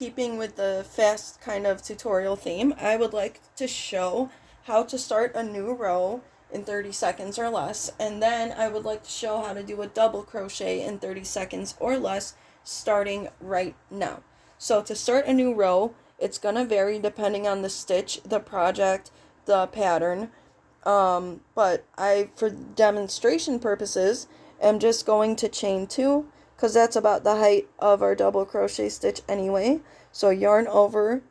Keeping with the fast kind of tutorial theme, I would like to show how to start a new row in 30 seconds or less, and then I would like to show how to do a double crochet in 30 seconds or less starting right now. So to start a new row, it's going to vary depending on the stitch, the project, the pattern, but I, for demonstration purposes, am just going to chain 2, because that's about the height of our double crochet stitch anyway. So yarn over,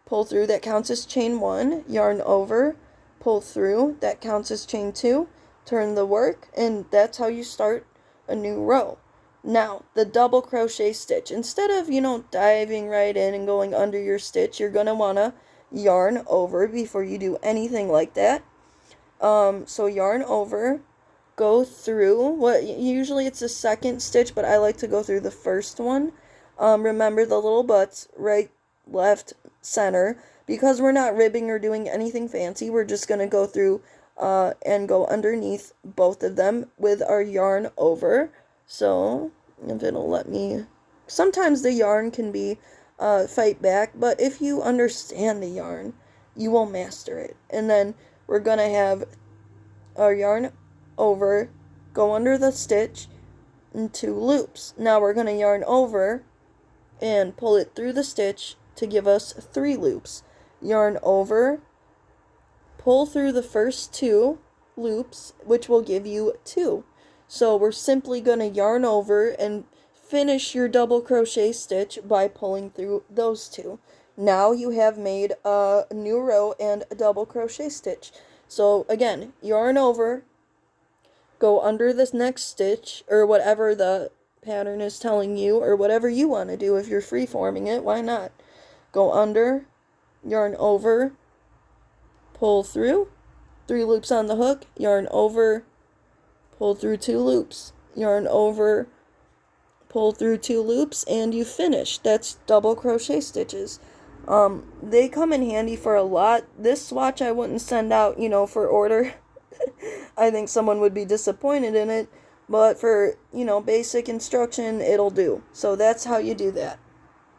pull through, that counts as chain 1, yarn over, pull through, that counts as chain 2, turn the work, and that's how you start a new row. Now, the double crochet stitch, instead of, diving right in and going under your stitch, you're going to want to yarn over before you do anything like that. So yarn over, go through, usually it's the second stitch, but I like to go through the first one. Remember the little butts, right, left, center, because we're not ribbing or doing anything fancy. We're just going to go through and go underneath both of them with our yarn over. So if it'll let me, sometimes the yarn can be fight back, but if you understand the yarn, you will master it. And then we're going to have our yarn over, go under the stitch, and 2 loops. Now we're going to yarn over and pull it through the stitch to give us 3 loops. Yarn over, pull through the first 2 loops, which will give you 2. So we're simply going to yarn over and finish your double crochet stitch by pulling through those 2. Now you have made a new row and a double crochet stitch. So again, yarn over, go under this next stitch, or whatever the pattern is telling you, or whatever you want to do. If you're free forming it, why not? Go under, yarn over, pull through, 3 loops on the hook, yarn over, pull through 2 loops, yarn over, pull through 2 loops, and you finish. That's double crochet stitches. They come in handy for a lot. This swatch I wouldn't send out, for order. I think someone would be disappointed in it, but for, basic instruction, it'll do. So that's how you do that.